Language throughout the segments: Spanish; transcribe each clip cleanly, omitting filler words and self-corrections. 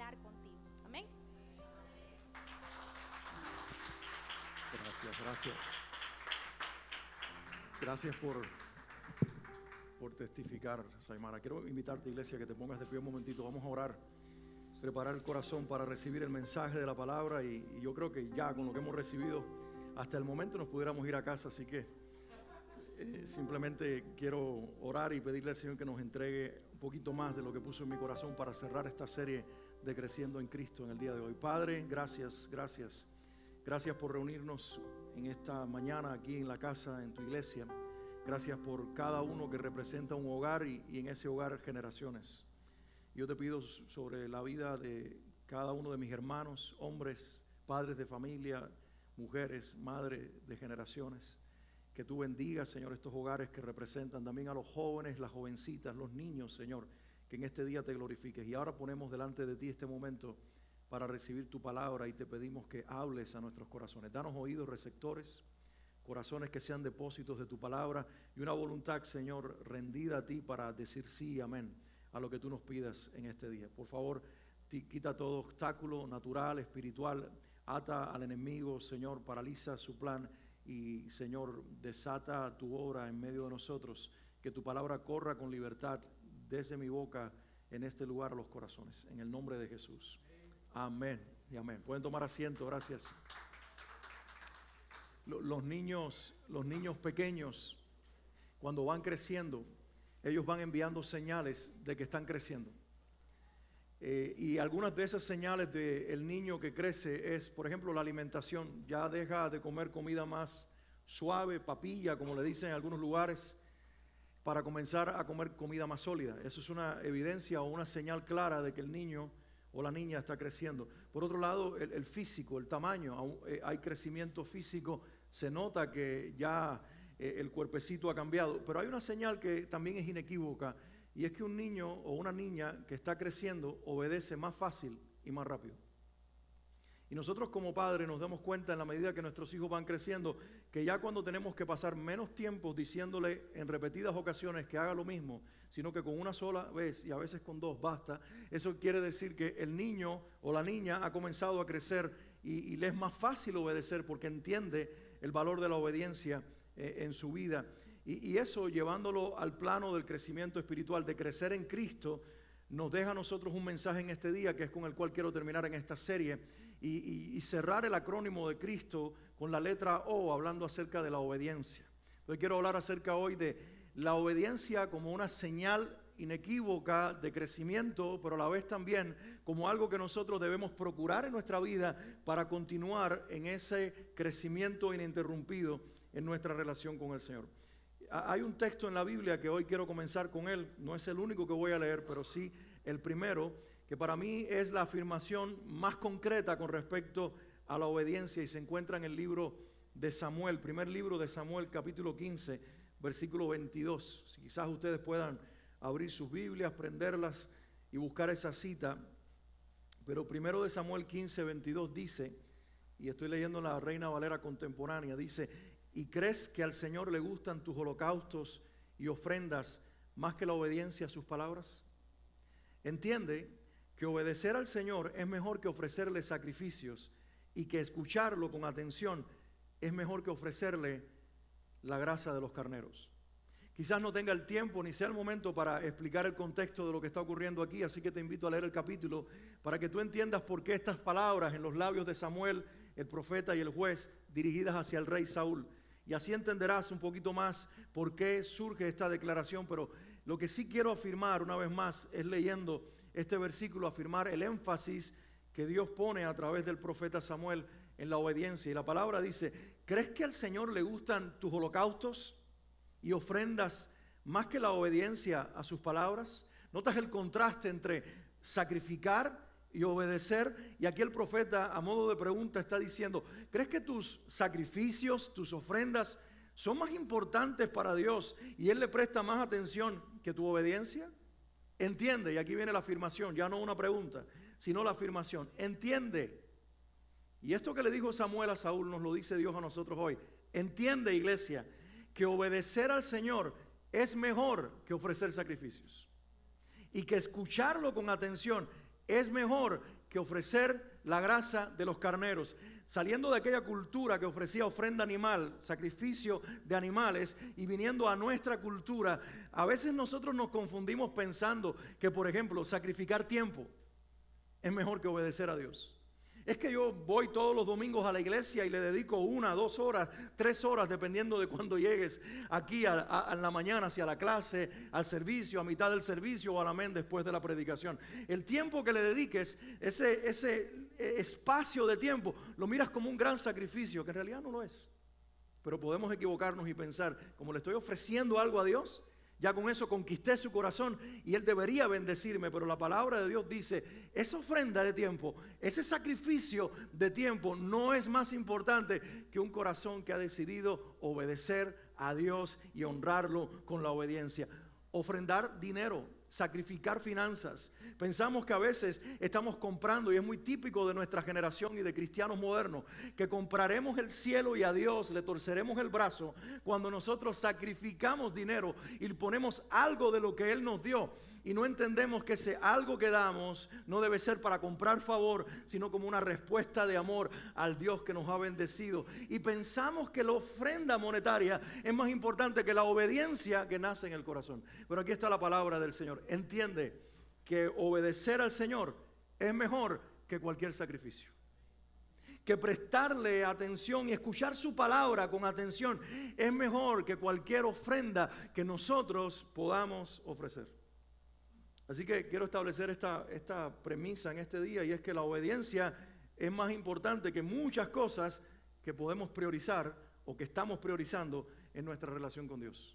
estar contigo. Amén. Gracias. Gracias por testificar, Saimara. Quiero invitarte, iglesia, que te pongas de pie un momentito. Vamos a orar, preparar el corazón para recibir el mensaje de la palabra, y yo creo que ya con lo que hemos recibido hasta el momento nos pudiéramos ir a casa, así que simplemente quiero orar y pedirle al Señor que nos entregue un poquito más de lo que puso en mi corazón para cerrar esta serie de Creciendo en Cristo en el día de hoy. Padre, gracias por reunirnos en esta mañana aquí en la casa, en tu iglesia. Gracias por cada uno que representa un hogar y en ese hogar generaciones. Yo te pido sobre la vida de cada uno de mis hermanos, hombres, padres de familia, mujeres, madres de generaciones, que tú bendigas, Señor, estos hogares que representan también a los jóvenes, las jovencitas, los niños, Señor, que en este día te glorifiques. Y ahora ponemos delante de ti este momento para recibir tu palabra y te pedimos que hables a nuestros corazones. Danos oídos receptores, corazones que sean depósitos de tu palabra y una voluntad, Señor, rendida a ti para decir sí y amén a lo que tú nos pidas en este día. Por favor, quita todo obstáculo natural, espiritual, ata al enemigo, Señor, paraliza su plan y, Señor, desata tu obra en medio de nosotros, que tu palabra corra con libertad desde mi boca en este lugar a los corazones, en el nombre de Jesús. Amén y amén. Pueden tomar asiento, gracias. Los niños pequeños, cuando van creciendo, ellos van enviando señales de que están creciendo. Y algunas de esas señales del niño que crece es, por ejemplo, la alimentación. Ya deja de comer comida más suave, papilla, como le dicen en algunos lugares, para comenzar a comer comida más sólida. Eso es una evidencia o una señal clara de que el niño o la niña está creciendo. Por otro lado, el físico, el tamaño, hay crecimiento físico, se nota que ya el cuerpecito ha cambiado, pero hay una señal que también es inequívoca, y es que un niño o una niña que está creciendo obedece más fácil y más rápido. Y nosotros como padres nos damos cuenta en la medida que nuestros hijos van creciendo, que ya cuando tenemos que pasar menos tiempo diciéndole en repetidas ocasiones que haga lo mismo, sino que con una sola vez y a veces con dos basta, eso quiere decir que el niño o la niña ha comenzado a crecer y le es más fácil obedecer porque entiende el valor de la obediencia en su vida. Y eso, llevándolo al plano del crecimiento espiritual, de crecer en Cristo, nos deja a nosotros un mensaje en este día, que es con el cual quiero terminar en esta serie, y cerrar el acrónimo de Cristo con la letra O, hablando acerca de la obediencia. Entonces quiero hablar acerca hoy de la obediencia como una señal inequívoca de crecimiento, pero a la vez también como algo que nosotros debemos procurar en nuestra vida para continuar en ese crecimiento ininterrumpido en nuestra relación con el Señor. Hay un texto en la Biblia que hoy quiero comenzar con él, no es el único que voy a leer, pero sí el primero, que para mí es la afirmación más concreta con respecto a la obediencia, y se encuentra en el libro de Samuel, primer libro de Samuel, capítulo 15, versículo 22. Si quizás ustedes puedan abrir sus Biblias, prenderlas y buscar esa cita, pero primero de Samuel 15, 22 dice, y estoy leyendo la Reina Valera contemporánea, dice: ¿y crees que al Señor le gustan tus holocaustos y ofrendas más que la obediencia a sus palabras? Entiende que obedecer al Señor es mejor que ofrecerle sacrificios, y que escucharlo con atención es mejor que ofrecerle la grasa de los carneros. Quizás no tenga el tiempo ni sea el momento para explicar el contexto de lo que está ocurriendo aquí, así que te invito a leer el capítulo para que tú entiendas por qué estas palabras en los labios de Samuel, el profeta y el juez, dirigidas hacia el rey Saúl. Y así entenderás un poquito más por qué surge esta declaración. Pero lo que sí quiero afirmar una vez más es, leyendo este versículo, afirmar el énfasis que Dios pone a través del profeta Samuel en la obediencia. Y la palabra dice: ¿crees que al Señor le gustan tus holocaustos y ofrendas más que la obediencia a sus palabras? ¿Notas el contraste entre sacrificar y obedecer? Y aquí el profeta, a modo de pregunta, está diciendo: ¿crees que tus sacrificios, tus ofrendas son más importantes para Dios y Él le presta más atención que tu obediencia? Entiende, y aquí viene la afirmación, ya no una pregunta, sino la afirmación. Entiende. Y esto que le dijo Samuel a Saúl nos lo dice Dios a nosotros hoy. Entiende, iglesia, que obedecer al Señor es mejor que ofrecer sacrificios, y que escucharlo con atención es mejor que ofrecer la grasa de los carneros. Saliendo de aquella cultura que ofrecía ofrenda animal, sacrificio de animales, y viniendo a nuestra cultura, a veces nosotros nos confundimos pensando que, por ejemplo, sacrificar tiempo es mejor que obedecer a Dios. Es que yo voy todos los domingos a la iglesia y le dedico 1, 2 horas, 3 horas, dependiendo de cuando llegues aquí a la mañana, hacia la clase, al servicio, a mitad del servicio o al amén después de la predicación. El tiempo que le dediques, ese espacio de tiempo, lo miras como un gran sacrificio, que en realidad no lo es. Pero podemos equivocarnos y pensar, como le estoy ofreciendo algo a Dios, ya con eso conquisté su corazón y Él debería bendecirme. Pero la palabra de Dios dice, esa ofrenda de tiempo, ese sacrificio de tiempo no es más importante que un corazón que ha decidido obedecer a Dios y honrarlo con la obediencia. Ofrendar dinero, sacrificar finanzas. Pensamos que a veces estamos comprando, y es muy típico de nuestra generación y de cristianos modernos, que compraremos el cielo y a Dios le torceremos el brazo cuando nosotros sacrificamos dinero y ponemos algo de lo que Él nos dio, y no entendemos que ese algo que damos no debe ser para comprar favor, sino como una respuesta de amor al Dios que nos ha bendecido. Y pensamos que la ofrenda monetaria es más importante que la obediencia que nace en el corazón. Pero aquí está la palabra del Señor. Entiende que obedecer al Señor es mejor que cualquier sacrificio. Que prestarle atención y escuchar su palabra con atención es mejor que cualquier ofrenda que nosotros podamos ofrecer. Así que quiero establecer esta premisa en este día, y es que la obediencia es más importante que muchas cosas que podemos priorizar o que estamos priorizando en nuestra relación con Dios.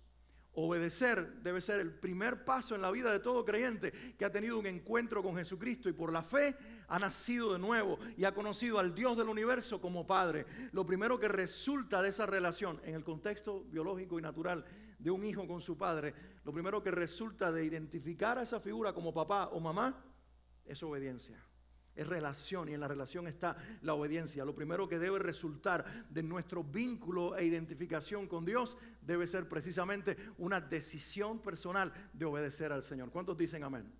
Obedecer debe ser el primer paso en la vida de todo creyente que ha tenido un encuentro con Jesucristo y por la fe ha nacido de nuevo y ha conocido al Dios del universo como Padre. Lo primero que resulta de esa relación en el contexto biológico y natural de un hijo con su padre, lo primero que resulta de identificar a esa figura como papá o mamá es obediencia. Es relación, y en la relación está la obediencia. Lo primero que debe resultar de nuestro vínculo e identificación con Dios debe ser precisamente una decisión personal de obedecer al Señor. ¿Cuántos dicen amén?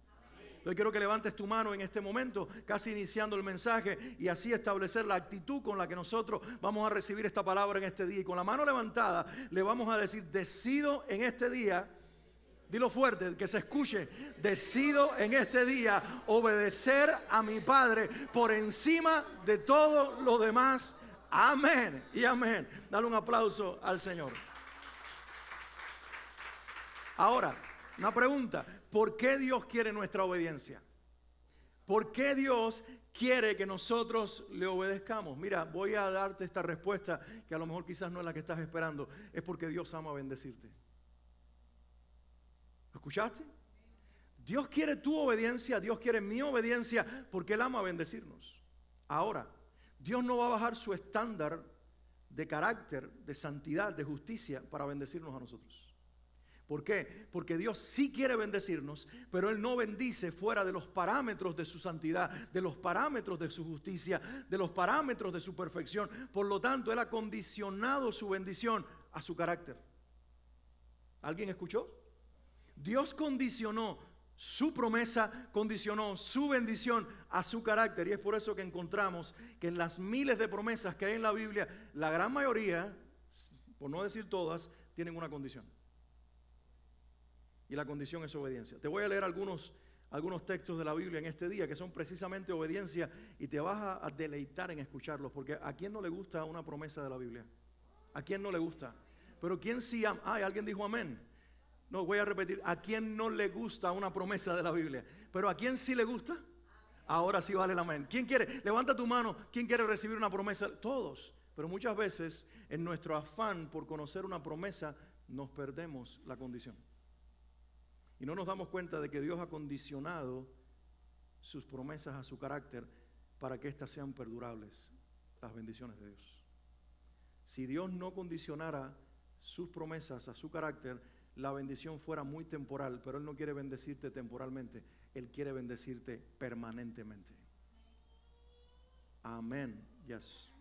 Yo quiero que levantes tu mano en este momento, casi iniciando el mensaje, y así establecer la actitud con la que nosotros vamos a recibir esta palabra en este día. Y con la mano levantada le vamos a decir, decido en este día. Dilo fuerte, que se escuche. Decido en este día obedecer a mi Padre por encima de todo lo demás. Amén y amén. Dale un aplauso al Señor. Ahora, una pregunta. ¿Por qué Dios quiere nuestra obediencia? ¿Por qué Dios quiere que nosotros le obedezcamos? Mira, voy a darte esta respuesta que a lo mejor quizás no es la que estás esperando. Es porque Dios ama bendecirte. ¿Escuchaste? Dios quiere tu obediencia, Dios quiere mi obediencia porque Él ama bendecirnos. Ahora, Dios no va a bajar su estándar de carácter, de santidad, de justicia para bendecirnos a nosotros. ¿Por qué? Porque Dios sí quiere bendecirnos, pero Él no bendice fuera de los parámetros de su santidad, de los parámetros de su justicia, de los parámetros de su perfección. Por lo tanto, Él ha condicionado su bendición a su carácter. ¿Alguien escuchó? Dios condicionó su promesa, condicionó su bendición a su carácter. Y es por eso que encontramos que en las miles de promesas que hay en la Biblia, la gran mayoría, por no decir todas, tienen una condición. Y la condición es obediencia. Te voy a leer algunos textos de la Biblia en este día que son precisamente obediencia, y te vas a deleitar en escucharlos, porque ¿a quién no le gusta una promesa de la Biblia? ¿A quién no le gusta? Pero ¿quién sí ama? Alguien dijo amén. No, voy a repetir. ¿A quién no le gusta una promesa de la Biblia? Pero ¿a quién sí le gusta? Ahora sí vale el amén. ¿Quién quiere? Levanta tu mano. ¿Quién quiere recibir una promesa? Todos. Pero muchas veces en nuestro afán por conocer una promesa nos perdemos la condición. Y no nos damos cuenta de que Dios ha condicionado sus promesas a su carácter para que éstas sean perdurables, las bendiciones de Dios. Si Dios no condicionara sus promesas a su carácter, la bendición fuera muy temporal, pero Él no quiere bendecirte temporalmente, Él quiere bendecirte permanentemente. Amén. Yes.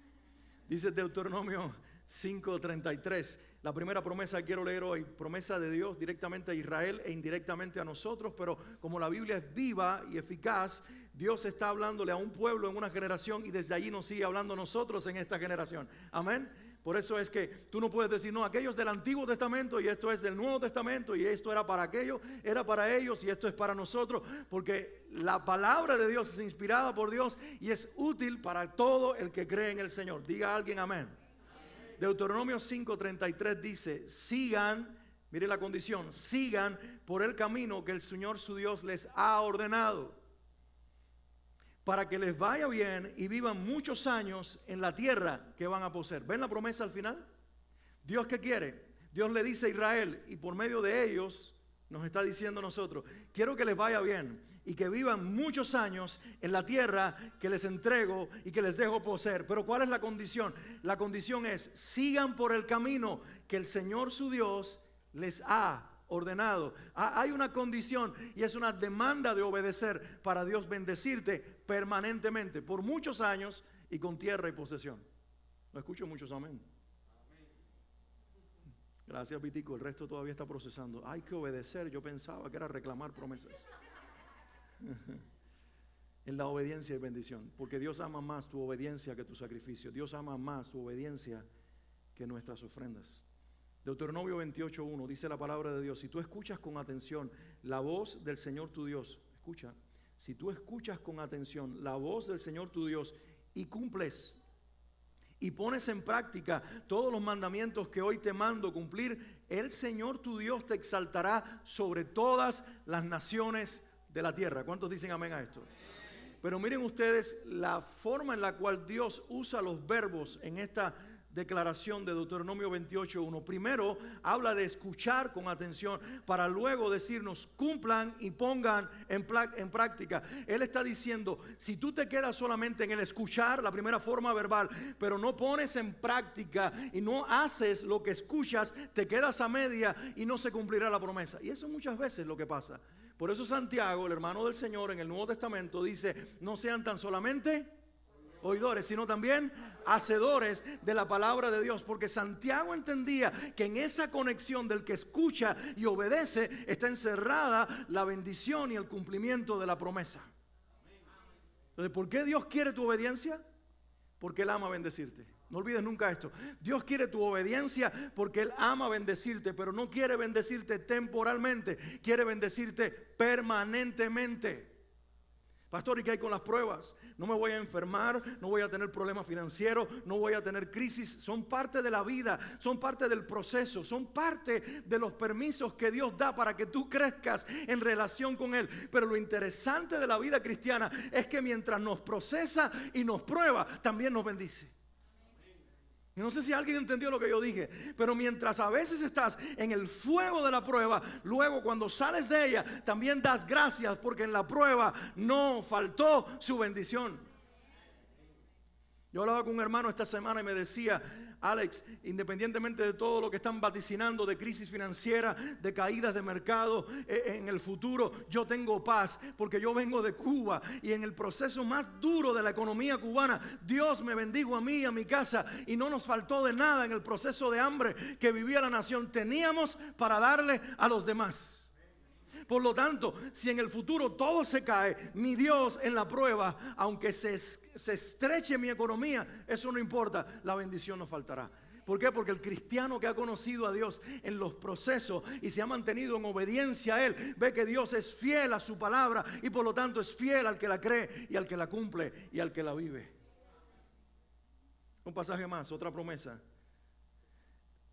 Dice Deuteronomio 5:33, La primera promesa que quiero leer hoy, promesa de Dios directamente a Israel e indirectamente a nosotros, pero como la Biblia es viva y eficaz, Dios está hablándole a un pueblo en una generación y desde allí nos sigue hablando a nosotros en esta generación. Amén. Por eso es que tú no puedes decir, no, aquello es del Antiguo Testamento y esto es del Nuevo Testamento y esto era para aquello, era para ellos y esto es para nosotros, porque la palabra de Dios es inspirada por Dios y es útil para todo el que cree en el Señor. Diga a alguien amén. Deuteronomio 5:33 dice, sigan, mire la condición, sigan por el camino que el Señor su Dios les ha ordenado, para que les vaya bien y vivan muchos años en la tierra que van a poseer. ¿Ven la promesa al final? Dios, ¿qué quiere? Dios le dice a Israel y por medio de ellos nos está diciendo a nosotros, quiero que les vaya bien y que vivan muchos años en la tierra que les entrego y que les dejo poseer. Pero ¿cuál es la condición? La condición es, sigan por el camino que el Señor su Dios les ha ordenado. Hay una condición y es una demanda de obedecer para Dios bendecirte permanentemente por muchos años y con tierra y posesión. No escucho muchos amén. Gracias, Vitico, el resto todavía está procesando. Hay que obedecer, yo pensaba que era reclamar promesas. En la obediencia y bendición, porque Dios ama más tu obediencia que tu sacrificio. Dios ama más tu obediencia que nuestras ofrendas. Deuteronomio 28:1 dice la palabra de Dios, si tú escuchas con atención la voz del Señor tu Dios, escucha, si tú escuchas con atención la voz del Señor tu Dios y cumples y pones en práctica todos los mandamientos que hoy te mando cumplir, el Señor tu Dios te exaltará sobre todas las naciones de la tierra. ¿Cuántos dicen amén a esto? Pero miren ustedes la forma en la cual Dios usa los verbos en esta declaración de Deuteronomio 28:1. Primero habla de escuchar con atención para luego decirnos cumplan y pongan en práctica. Él está diciendo, si tú te quedas solamente en el escuchar, la primera forma verbal, pero no pones en práctica y no haces lo que escuchas, te quedas a media y no se cumplirá la promesa. Y eso muchas veces es lo que pasa. Por eso Santiago, el hermano del Señor en el Nuevo Testamento, dice, no sean tan solamente oidores, sino también hacedores de la palabra de Dios, porque Santiago entendía que en esa conexión del que escucha y obedece está encerrada la bendición y el cumplimiento de la promesa. Entonces, ¿por qué Dios quiere tu obediencia? Porque Él ama bendecirte. No olvides nunca esto. Dios quiere tu obediencia porque Él ama bendecirte, pero no quiere bendecirte temporalmente, quiere bendecirte permanentemente. Pastor, ¿y qué hay con las pruebas? No me voy a enfermar, no voy a tener problemas financieros, no voy a tener crisis. Son parte de la vida, son parte del proceso, son parte de los permisos que Dios da para que tú crezcas en relación con Él. Pero lo interesante de la vida cristiana es que mientras nos procesa y nos prueba, también nos bendice. No sé si alguien entendió lo que yo dije, pero mientras a veces estás en el fuego de la prueba, luego cuando sales de ella, también das gracias porque en la prueba no faltó su bendición. Yo hablaba con un hermano esta semana y me decía, Alex, independientemente de todo lo que están vaticinando de crisis financiera, de caídas de mercado en el futuro, yo tengo paz porque yo vengo de Cuba y en el proceso más duro de la economía cubana, Dios me bendijo a mí y a mi casa y no nos faltó de nada en el proceso de hambre que vivía la nación. Teníamos para darle a los demás. Por lo tanto, si en el futuro todo se cae, mi Dios en la prueba, aunque se estreche mi economía, eso no importa, la bendición no faltará. ¿Por qué? Porque el cristiano que ha conocido a Dios en los procesos y se ha mantenido en obediencia a Él, ve que Dios es fiel a su palabra y por lo tanto es fiel al que la cree y al que la cumple y al que la vive. Un pasaje más, otra promesa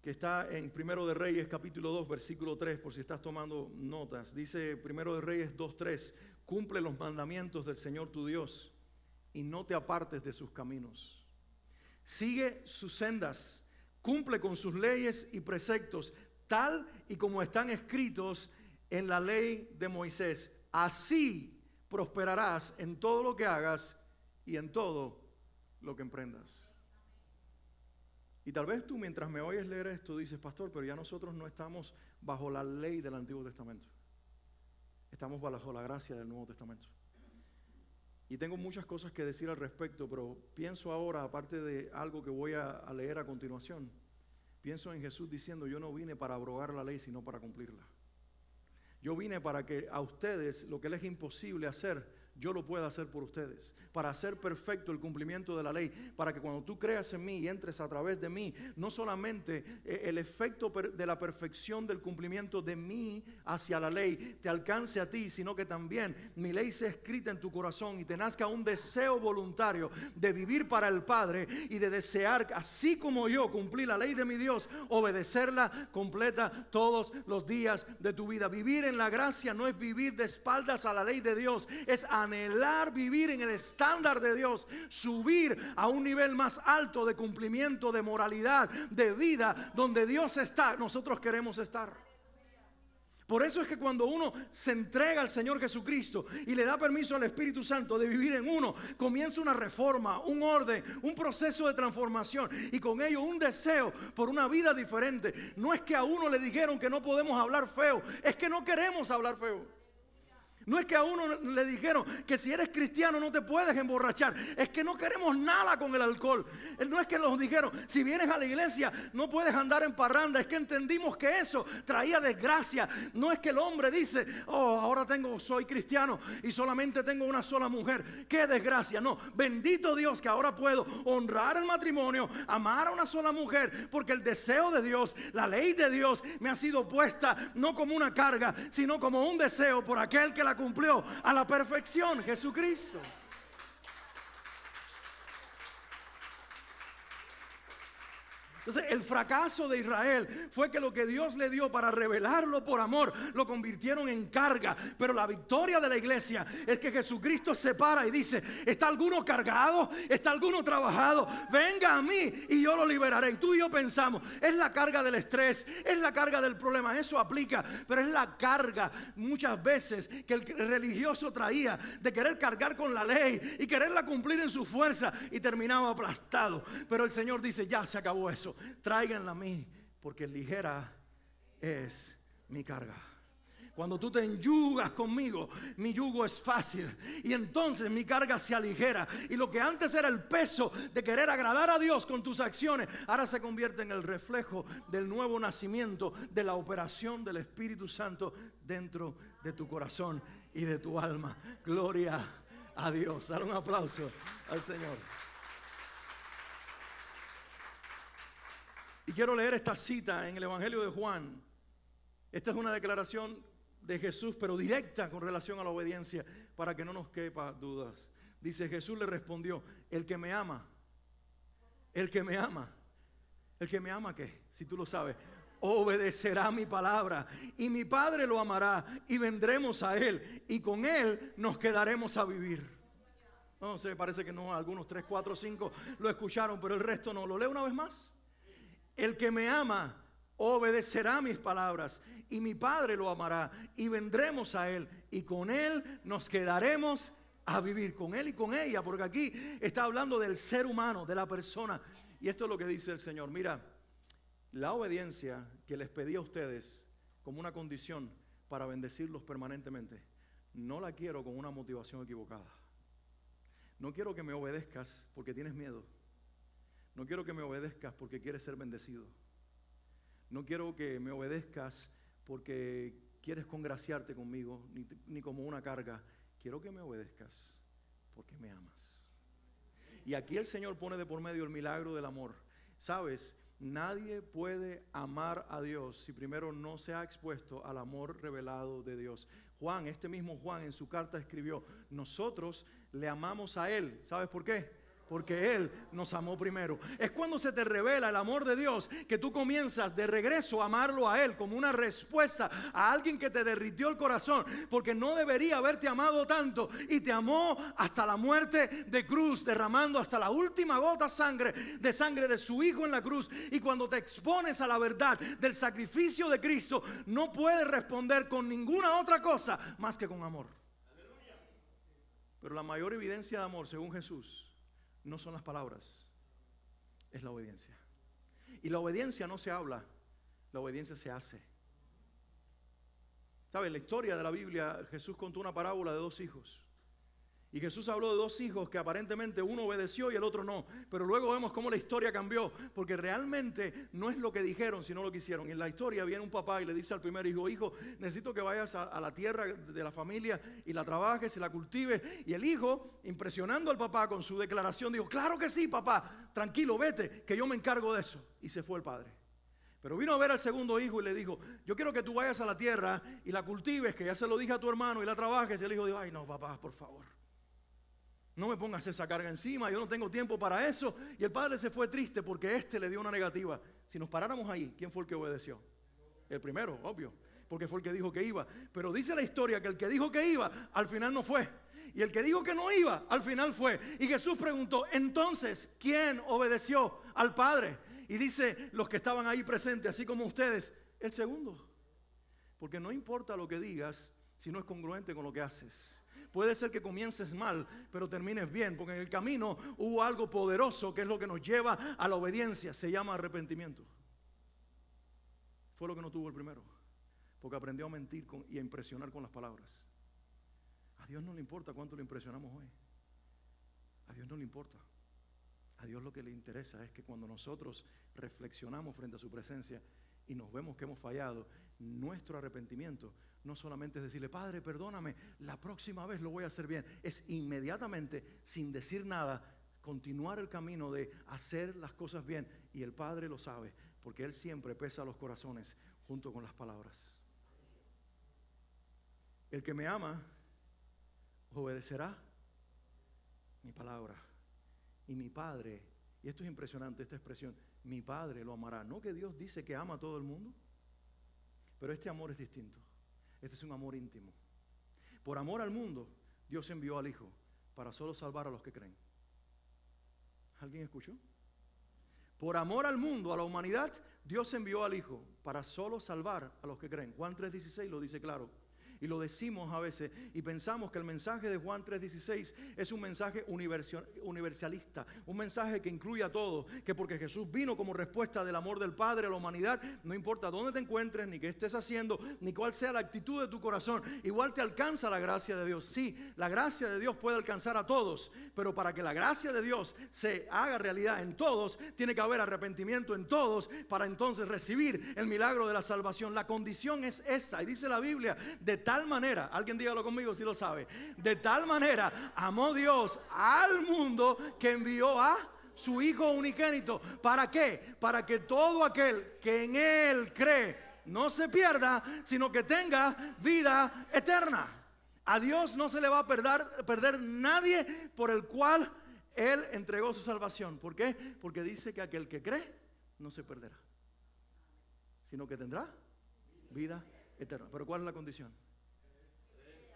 que está en Primero de Reyes capítulo 2 versículo 3, por si estás tomando notas. Dice Primero de Reyes 2:3, cumple los mandamientos del Señor tu Dios y no te apartes de sus caminos. Sigue sus sendas, cumple con sus leyes y preceptos, tal y como están escritos en la ley de Moisés. Así prosperarás en todo lo que hagas y en todo lo que emprendas. Y tal vez tú mientras me oyes leer esto dices, pastor, pero ya nosotros no estamos bajo la ley del Antiguo Testamento. Estamos bajo la gracia del Nuevo Testamento. Y tengo muchas cosas que decir al respecto, pero pienso ahora, aparte de algo que voy a leer a continuación, pienso en Jesús diciendo, yo no vine para abrogar la ley, sino para cumplirla. Yo vine para que a ustedes lo que les es imposible hacer, yo lo pueda hacer por ustedes, para hacer perfecto el cumplimiento de la ley, para que cuando tú creas en mí y entres a través de mí, no solamente el efecto de la perfección del cumplimiento de mí hacia la ley te alcance a ti, sino que también mi ley sea escrita en tu corazón y te nazca un deseo voluntario de vivir para el Padre y de desear, así como yo cumplí la ley de mi Dios, obedecerla completa todos los días de tu vida. Vivir en la gracia no es vivir de espaldas a la ley de Dios, es anhelar vivir en el estándar de Dios, subir a un nivel más alto de cumplimiento, de moralidad, de vida, donde Dios está, nosotros queremos estar. Por eso es que cuando uno se entrega al Señor Jesucristo y le da permiso al Espíritu Santo de vivir en uno, comienza una reforma, un orden, un proceso de transformación y con ello un deseo por una vida diferente. No es que a uno le dijeron que no podemos hablar feo, es que no queremos hablar feo. No es que a uno le dijeron que si eres cristiano no te puedes emborrachar. Es que no queremos nada con el alcohol. No es que nos dijeron, si vienes a la iglesia no puedes andar en parranda. Es que entendimos que eso traía desgracia. No es que el hombre dice, oh, ahora soy cristiano y solamente tengo una sola mujer. ¡Qué desgracia! No, bendito Dios que ahora puedo honrar el matrimonio, amar a una sola mujer, porque el deseo de Dios, la ley de Dios me ha sido puesta no como una carga, sino como un deseo por aquel que la cumplió a la perfección, Jesucristo. Entonces el fracaso de Israel fue que lo que Dios le dio para revelarlo por amor lo convirtieron en carga. Pero la victoria de la iglesia es que Jesucristo se para y dice, ¿está alguno cargado? ¿Está alguno trabajado? Venga a mí y yo lo liberaré. Y tú y yo pensamos, es la carga del estrés, es la carga del problema, eso aplica. Pero es la carga muchas veces que el religioso traía de querer cargar con la ley y quererla cumplir en su fuerza y terminaba aplastado. Pero el Señor dice, ya se acabó eso. Tráiganla a mí, porque ligera es mi carga. Cuando tú te enyugas conmigo, mi yugo es fácil y entonces mi carga se aligera. Y lo que antes era el peso de querer agradar a Dios con tus acciones, ahora se convierte en el reflejo del nuevo nacimiento, de la operación del Espíritu Santo dentro de tu corazón y de tu alma. Gloria a Dios. Dale un aplauso al Señor. Y quiero leer esta cita en el Evangelio de Juan. Esta es una declaración de Jesús, pero directa con relación a la obediencia, para que no nos quepa dudas. Dice, Jesús le respondió, el que me ama, ¿el que me ama qué? Si tú lo sabes, obedecerá mi palabra y mi Padre lo amará y vendremos a él y con él nos quedaremos a vivir. No sé, parece que no, algunos 3, 4, 5 lo escucharon, pero el resto no. ¿Lo leo una vez más? El que me ama obedecerá mis palabras y mi Padre lo amará y vendremos a él y con él nos quedaremos a vivir, con él y con ella, porque aquí está hablando del ser humano, de la persona. Y esto es lo que dice el Señor. Mira, la obediencia que les pedí a ustedes como una condición para bendecirlos permanentemente, no la quiero con una motivación equivocada. No quiero que me obedezcas porque tienes miedo. No quiero que me obedezcas porque quieres ser bendecido. No quiero que me obedezcas porque quieres congraciarte conmigo, ni como una carga. Quiero que me obedezcas porque me amas. Y aquí el Señor pone de por medio el milagro del amor. ¿Sabes? Nadie puede amar a Dios si primero no se ha expuesto al amor revelado de Dios. Juan, este mismo Juan en su carta escribió, nosotros le amamos a Él. ¿Sabes por qué? Porque Él nos amó primero. Es cuando se te revela el amor de Dios que tú comienzas de regreso a amarlo a Él como una respuesta a alguien que te derritió el corazón, porque no debería haberte amado tanto y te amó hasta la muerte de cruz, derramando hasta la última gota de sangre de su Hijo en la cruz. Y cuando te expones a la verdad del sacrificio de Cristo, no puedes responder con ninguna otra cosa más que con amor. Pero la mayor evidencia de amor, según Jesús, no son las palabras, es la obediencia. Y la obediencia no se habla, la obediencia se hace. ¿Sabes? En la historia de la Biblia, Jesús contó una parábola de 2 hijos. Y Jesús habló de dos hijos que aparentemente uno obedeció y el otro no. Pero luego vemos cómo la historia cambió, porque realmente no es lo que dijeron, sino lo que hicieron. Y en la historia viene un papá y le dice al primer hijo: hijo, necesito que vayas a la tierra de la familia y la trabajes y la cultives. Y el hijo, impresionando al papá con su declaración, dijo: claro que sí, papá, tranquilo, vete, que yo me encargo de eso. Y se fue el padre. Pero vino a ver al segundo hijo y le dijo: yo quiero que tú vayas a la tierra y la cultives, que ya se lo dije a tu hermano, y la trabajes. Y el hijo dijo: ay no, papá, por favor, no me pongas esa carga encima, yo no tengo tiempo para eso. Y el padre se fue triste porque este le dio una negativa. Si nos paráramos ahí, ¿quién fue el que obedeció? El primero, obvio, porque fue el que dijo que iba. Pero dice la historia que el que dijo que iba, al final no fue. Y el que dijo que no iba, al final fue. Y Jesús preguntó: entonces, ¿quién obedeció al padre? Y dice los que estaban ahí presentes, así como ustedes, el segundo. Porque no importa lo que digas, si no es congruente con lo que haces. Puede ser que comiences mal, pero termines bien, porque en el camino hubo algo poderoso que es lo que nos lleva a la obediencia. Se llama arrepentimiento. Fue lo que no tuvo el primero, porque aprendió a mentir y a impresionar con las palabras. A Dios no le importa cuánto le impresionamos hoy. A Dios no le importa. A Dios lo que le interesa es que cuando nosotros reflexionamos frente a su presencia y nos vemos que hemos fallado, nuestro arrepentimiento no solamente es decirle: Padre, perdóname, la próxima vez lo voy a hacer bien. Es inmediatamente, sin decir nada, continuar el camino de hacer las cosas bien. Y el Padre lo sabe, porque Él siempre pesa los corazones junto con las palabras. El que me ama obedecerá mi palabra. Y mi Padre, y esto es impresionante, esta expresión, mi Padre lo amará. No que Dios dice que ama a todo el mundo, pero este amor es distinto. Este es un amor íntimo. Por amor al mundo, Dios envió al Hijo para solo salvar a los que creen. ¿Alguien escuchó? Por amor al mundo, a la humanidad, Dios envió al Hijo para solo salvar a los que creen. Juan 3:16 lo dice claro. Y lo decimos a veces y pensamos que el mensaje de Juan 3:16 es un mensaje universalista, un mensaje que incluye a todos, que porque Jesús vino como respuesta del amor del Padre a la humanidad, no importa dónde te encuentres, ni qué estés haciendo, ni cuál sea la actitud de tu corazón, igual te alcanza la gracia de Dios. Sí, la gracia de Dios puede alcanzar a todos, pero para que la gracia de Dios se haga realidad en todos, tiene que haber arrepentimiento en todos para entonces recibir el milagro de la salvación. La condición es esta, y dice la Biblia: de tal manera, alguien dígalo conmigo si lo sabe, de tal manera amó Dios al mundo que envió a su Hijo unigénito. ¿Para qué? Para que todo aquel que en Él cree no se pierda, sino que tenga vida eterna. A Dios no se le va a perder nadie por el cual Él entregó su salvación. ¿Por qué? Porque dice que aquel que cree no se perderá, sino que tendrá vida eterna. ¿Pero cuál es la condición?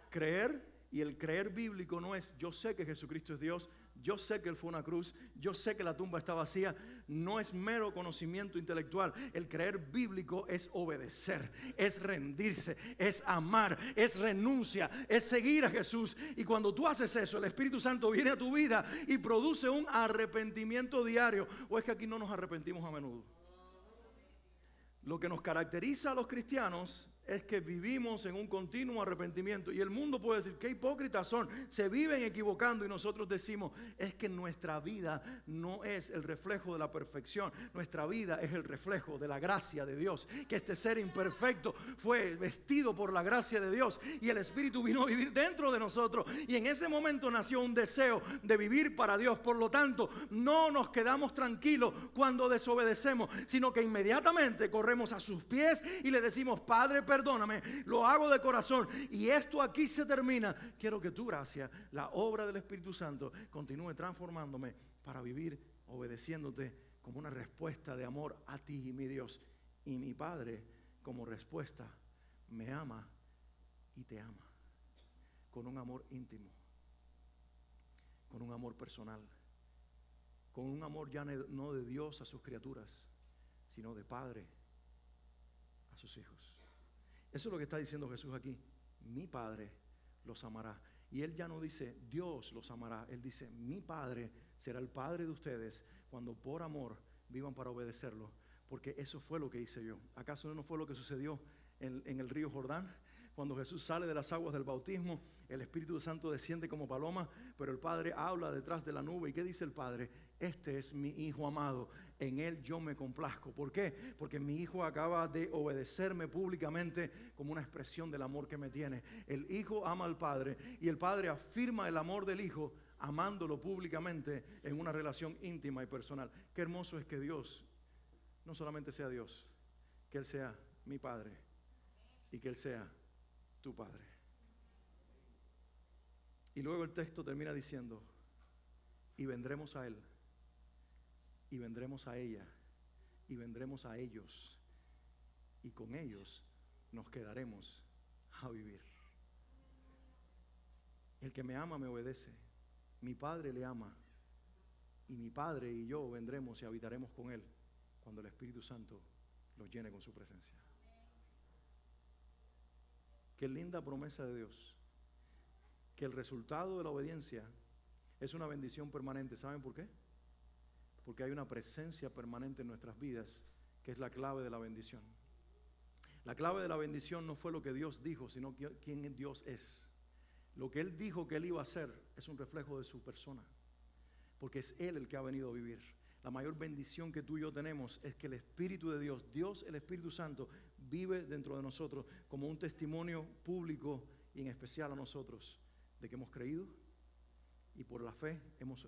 Creer. Y el creer bíblico no es: yo sé que Jesucristo es Dios, yo sé que Él fue una cruz, yo sé que la tumba está vacía. No es mero conocimiento intelectual. El creer bíblico es obedecer, es rendirse, es amar, es renuncia, es seguir a Jesús. Y cuando tú haces eso, el Espíritu Santo viene a tu vida y produce un arrepentimiento diario. ¿O es que aquí no nos arrepentimos a menudo? Lo que nos caracteriza a los cristianos es que vivimos en un continuo arrepentimiento. Y el mundo puede decir: qué hipócritas son, se viven equivocando. Y nosotros decimos: es que nuestra vida no es el reflejo de la perfección, nuestra vida es el reflejo de la gracia de Dios. Que este ser imperfecto fue vestido por la gracia de Dios y el Espíritu vino a vivir dentro de nosotros. Y en ese momento nació un deseo de vivir para Dios. Por lo tanto, no nos quedamos tranquilos cuando desobedecemos, sino que inmediatamente corremos a sus pies y le decimos: Padre, perdóname, lo hago de corazón y esto aquí se termina. Quiero que tu gracia, la obra del Espíritu Santo, continúe transformándome para vivir obedeciéndote como una respuesta de amor a ti, mi Dios. Y mi Padre, como respuesta, me ama y te ama con un amor íntimo, con un amor personal, con un amor ya no de Dios a sus criaturas, sino de Padre a sus hijos. Eso es lo que está diciendo Jesús aquí: mi Padre los amará. Y Él ya no dice Dios los amará, Él dice: mi Padre será el Padre de ustedes cuando por amor vivan para obedecerlo. Porque eso fue lo que hice yo. ¿Acaso no fue lo que sucedió en el río Jordán? Cuando Jesús sale de las aguas del bautismo, el Espíritu Santo desciende como paloma, pero el Padre habla detrás de la nube. ¿Y qué dice el Padre? Este es mi Hijo amado, en Él yo me complazco. ¿Por qué? Porque mi Hijo acaba de obedecerme públicamente como una expresión del amor que me tiene. El Hijo ama al Padre y el Padre afirma el amor del Hijo amándolo públicamente en una relación íntima y personal. Qué hermoso es que Dios no solamente sea Dios, que Él sea mi Padre y que Él sea tu Padre. Y luego el texto termina diciendo, y vendremos a Él, y vendremos a ella, y vendremos a ellos, y con ellos nos quedaremos a vivir. El que me ama me obedece, mi Padre le ama, y mi Padre y yo vendremos y habitaremos con Él cuando el Espíritu Santo los llene con su presencia. Qué linda promesa de Dios, que el resultado de la obediencia es una bendición permanente. ¿Saben por qué? Porque hay una presencia permanente en nuestras vidas que es la clave de la bendición. La clave de la bendición no fue lo que Dios dijo, sino quién Dios es. Lo que Él dijo que Él iba a hacer es un reflejo de su persona, porque es Él el que ha venido a vivir. La mayor bendición que tú y yo tenemos es que el Espíritu de Dios, Dios el Espíritu Santo, vive dentro de nosotros como un testimonio público y en especial a nosotros de que hemos creído y por la fe hemos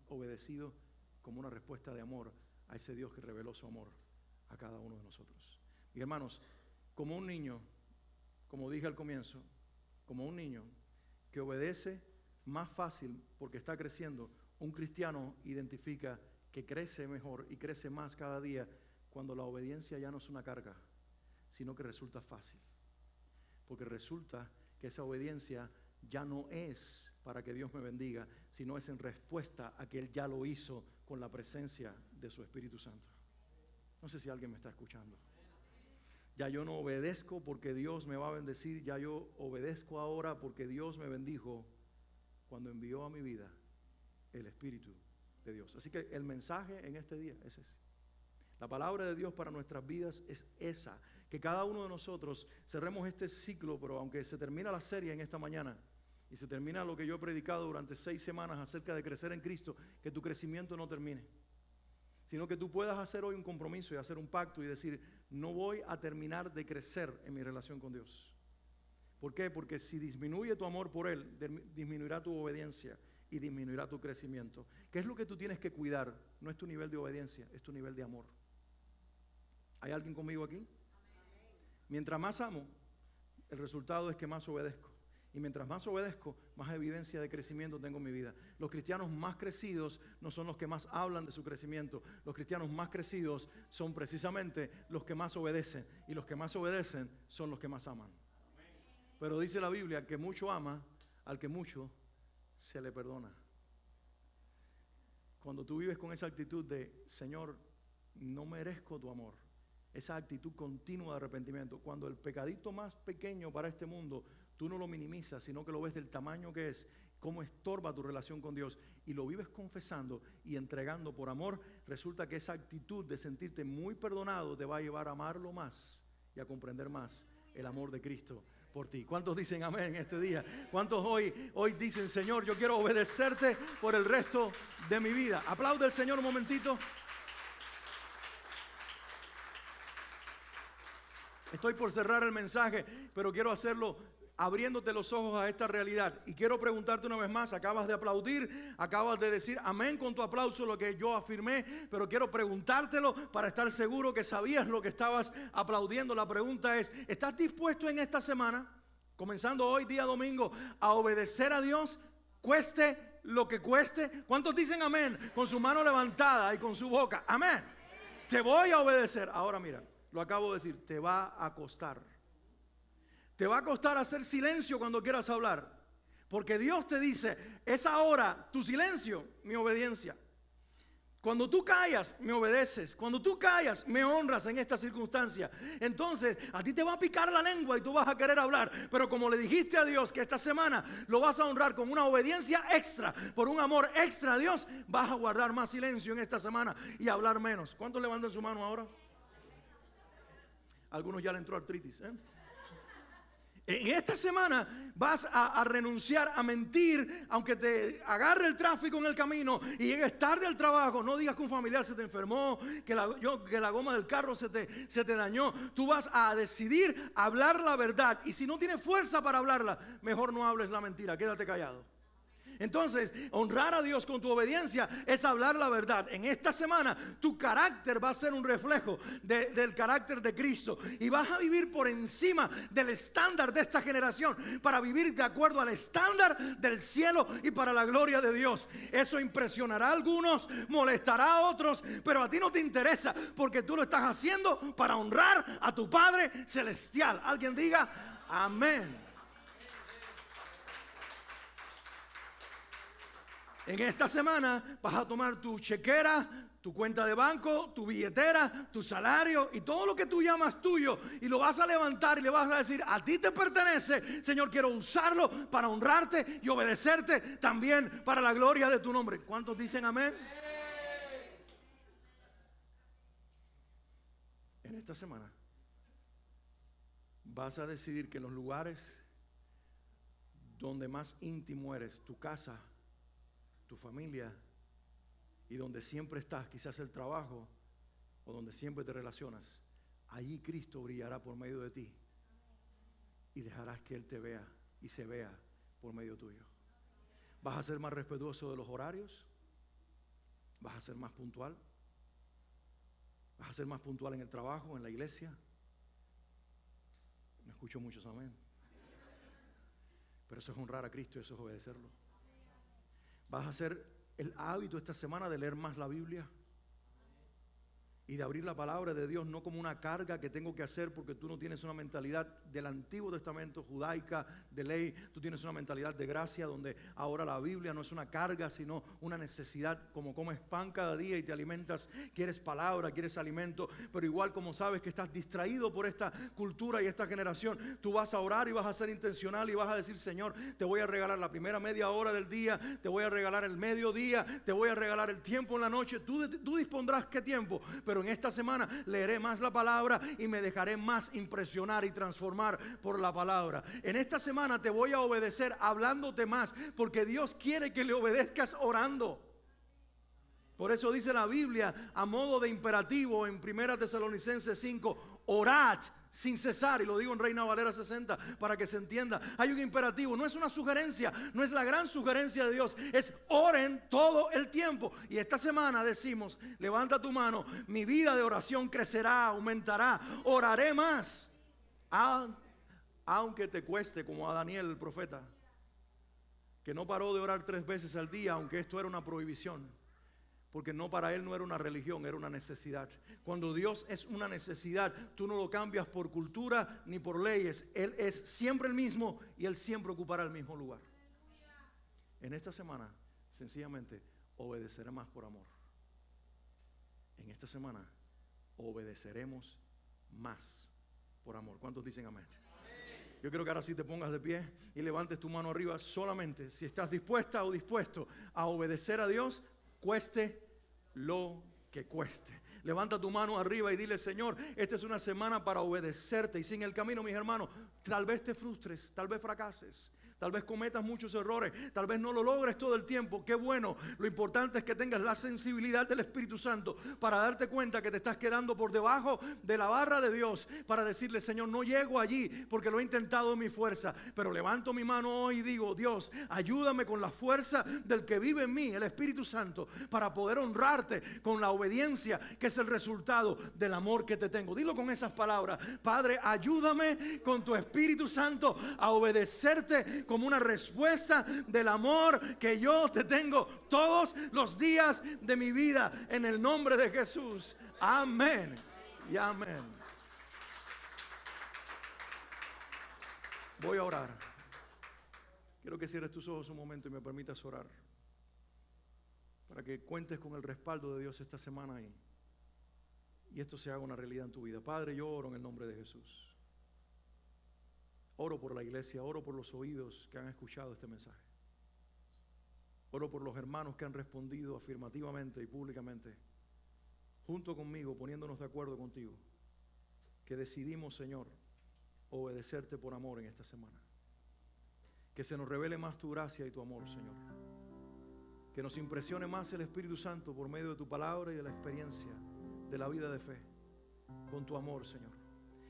obedecido como una respuesta de amor a ese Dios que reveló su amor a cada uno de nosotros. Y hermanos, como un niño, como dije al comienzo, como un niño que obedece más fácil porque está creciendo, un cristiano identifica que crece mejor y crece más cada día cuando la obediencia ya no es una carga, sino que resulta fácil. Porque resulta que esa obediencia ya no es para que Dios me bendiga, sino es en respuesta a que Él ya lo hizo con la presencia de su Espíritu Santo. No sé si alguien me está escuchando. Ya yo no obedezco porque Dios me va a bendecir, ya yo obedezco ahora porque Dios me bendijo cuando envió a mi vida el Espíritu de Dios. Así que el mensaje en este día es ese. La palabra de Dios para nuestras vidas es esa, que cada uno de nosotros cerremos este ciclo, pero aunque se termina la serie en esta mañana y se termina lo que yo he predicado durante 6 semanas acerca de crecer en Cristo, que tu crecimiento no termine, sino que tú puedas hacer hoy un compromiso y hacer un pacto y decir, no voy a terminar de crecer en mi relación con Dios. ¿Por qué? Porque si disminuye tu amor por Él, disminuirá tu obediencia y disminuirá tu crecimiento. ¿Qué es lo que tú tienes que cuidar? No es tu nivel de obediencia, es tu nivel de amor. ¿Hay alguien conmigo aquí? Mientras más amo, el resultado es que más obedezco. Y mientras más obedezco, más evidencia de crecimiento tengo en mi vida. Los cristianos más crecidos no son los que más hablan de su crecimiento. Los cristianos más crecidos son precisamente los que más obedecen. Y los que más obedecen son los que más aman. Pero dice la Biblia que mucho ama al que mucho se le perdona. Cuando tú vives con esa actitud de, Señor, no merezco tu amor, esa actitud continua de arrepentimiento, cuando el pecadito más pequeño para este mundo, tú no lo minimizas, sino que lo ves del tamaño que es, cómo estorba tu relación con Dios, y lo vives confesando y entregando por amor, resulta que esa actitud de sentirte muy perdonado te va a llevar a amarlo más y a comprender más el amor de Cristo por ti. ¿Cuántos dicen amén en este día? ¿Cuántos hoy dicen, Señor, yo quiero obedecerte por el resto de mi vida? Aplaude al Señor un momentito. Estoy por cerrar el mensaje, pero quiero hacerlo abriéndote los ojos a esta realidad. Y quiero preguntarte una vez más, acabas de aplaudir, acabas de decir amén con tu aplauso lo que yo afirmé, pero quiero preguntártelo para estar seguro que sabías lo que estabas aplaudiendo. La pregunta es, ¿estás dispuesto en esta semana, comenzando hoy día domingo, a obedecer a Dios, cueste lo que cueste? ¿Cuántos dicen amén con su mano levantada y con su boca? Amén. Te voy a obedecer. Ahora mira, lo acabo de decir, te va a costar. Te va a costar hacer silencio cuando quieras hablar, porque Dios te dice, es ahora tu silencio, mi obediencia. Cuando tú callas, me obedeces. Cuando tú callas, me honras en esta circunstancia. Entonces, a ti te va a picar la lengua y tú vas a querer hablar. Pero como le dijiste a Dios que esta semana lo vas a honrar con una obediencia extra, por un amor extra a Dios, vas a guardar más silencio en esta semana y hablar menos. ¿Cuántos levantan su mano ahora? Algunos ya le entró artritis, En esta semana vas a renunciar a mentir, aunque te agarre el tráfico en el camino y llegues tarde al trabajo. No digas que un familiar se te enfermó, que la goma del carro se te dañó. Tú vas a decidir hablar la verdad. Y si no tienes fuerza para hablarla, mejor no hables la mentira, quédate callado. Entonces, honrar a Dios con tu obediencia es hablar la verdad. En esta semana, tu carácter va a ser un reflejo del carácter de Cristo. Y vas a vivir por encima del estándar de esta generación, para vivir de acuerdo al estándar del cielo y para la gloria de Dios. Eso impresionará a algunos, molestará a otros, pero a ti no te interesa, porque tú lo estás haciendo para honrar a tu Padre Celestial. Alguien diga amén. En esta semana vas a tomar tu chequera, tu cuenta de banco, tu billetera, tu salario y todo lo que tú llamas tuyo, y lo vas a levantar y le vas a decir: a ti te pertenece, Señor, quiero usarlo para honrarte y obedecerte también para la gloria de tu nombre. ¿Cuántos dicen amén? En esta semana vas a decidir que los lugares donde más íntimo eres, tu casa, tu familia, y donde siempre estás, quizás el trabajo, o donde siempre te relacionas, allí Cristo brillará por medio de ti, y dejarás que Él te vea y se vea por medio tuyo. Vas a ser más respetuoso de los horarios, vas a ser más puntual, vas a ser más puntual en el trabajo, en la iglesia. No escucho muchos amén, pero eso es honrar a Cristo y eso es obedecerlo. Vas a hacer el hábito esta semana de leer más la Biblia y de abrir la palabra de Dios, no como una carga que tengo que hacer, porque tú no tienes una mentalidad del Antiguo Testamento judaica, de ley. Tú tienes una mentalidad de gracia, donde ahora la Biblia no es una carga, sino una necesidad. Como comes pan cada día y te alimentas, quieres palabra, quieres alimento, pero igual como sabes que estás distraído por esta cultura y esta generación, tú vas a orar y vas a ser intencional y vas a decir: Señor, te voy a regalar la primera media hora del día, te voy a regalar el mediodía, te voy a regalar el tiempo en la noche. Tú dispondrás qué tiempo, pero en esta semana leeré más la palabra y me dejaré más impresionar y transformar por la palabra. En esta semana te voy a obedecer hablándote más, porque Dios quiere que le obedezcas orando. Por eso dice la Biblia a modo de imperativo en 1 Tesalonicenses 5: orad sin cesar. Y lo digo en Reina Valera 60 para que se entienda. Hay un imperativo, no es una sugerencia, no es la gran sugerencia de Dios, es oren todo el tiempo. Y esta semana decimos: levanta tu mano, mi vida de oración crecerá, aumentará, oraré más, aunque te cueste, como a Daniel el profeta, que no paró de orar 3 veces al día, aunque esto era una prohibición. Porque para él no era una religión, era una necesidad. Cuando Dios es una necesidad, tú no lo cambias por cultura ni por leyes. Él es siempre el mismo y Él siempre ocupará el mismo lugar. En esta semana, sencillamente, obedeceré más por amor. En esta semana, obedeceremos más por amor. ¿Cuántos dicen amén? Yo quiero que ahora sí te pongas de pie y levantes tu mano arriba, solamente si estás dispuesta o dispuesto a obedecer a Dios, cueste lo que cueste. Levanta tu mano arriba y dile: Señor, esta es una semana para obedecerte. Y si en el camino, mis hermanos, tal vez te frustres, tal vez fracases, tal vez cometas muchos errores, tal vez no lo logres todo el tiempo. Qué bueno. Lo importante es que tengas la sensibilidad del Espíritu Santo para darte cuenta que te estás quedando por debajo de la barra de Dios, para decirle: Señor, no llego allí porque lo he intentado en mi fuerza, pero levanto mi mano hoy y digo: Dios, ayúdame con la fuerza del que vive en mí, el Espíritu Santo, para poder honrarte con la obediencia, que es el resultado del amor que te tengo. Dilo con esas palabras: Padre, ayúdame con tu Espíritu Santo a obedecerte como una respuesta del amor que yo te tengo todos los días de mi vida, en el nombre de Jesús. Amén y amén. Voy a orar. Quiero que cierres tus ojos un momento y me permitas orar, para que cuentes con el respaldo de Dios esta semana y esto se haga una realidad en tu vida. Padre, yo oro en el nombre de Jesús. Oro por la iglesia, oro por los oídos que han escuchado este mensaje. Oro por los hermanos que han respondido afirmativamente y públicamente, junto conmigo, poniéndonos de acuerdo contigo, que decidimos, Señor, obedecerte por amor en esta semana. Que se nos revele más tu gracia y tu amor, Señor. Que nos impresione más el Espíritu Santo por medio de tu palabra y de la experiencia de la vida de fe con tu amor, Señor.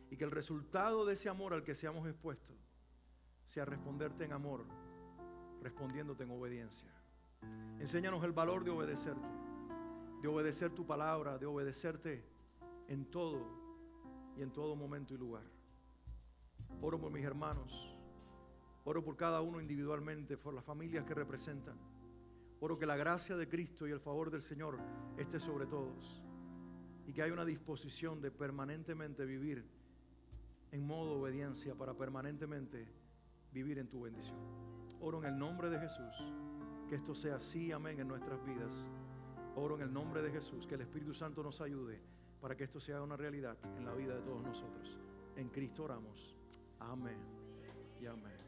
Y que el resultado de ese amor al que seamos expuestos sea responderte en amor, respondiéndote en obediencia. Enséñanos el valor de obedecerte, de obedecer tu palabra, de obedecerte en todo y en todo momento y lugar. Oro por mis hermanos, oro por cada uno individualmente, por las familias que representan. Oro que la gracia de Cristo y el favor del Señor esté sobre todos y que haya una disposición de permanentemente vivir en modo obediencia para permanentemente vivir en tu bendición. Oro en el nombre de Jesús, que esto sea así, amén, en nuestras vidas. Oro en el nombre de Jesús, que el Espíritu Santo nos ayude para que esto sea una realidad en la vida de todos nosotros. En Cristo oramos. Amén y amén.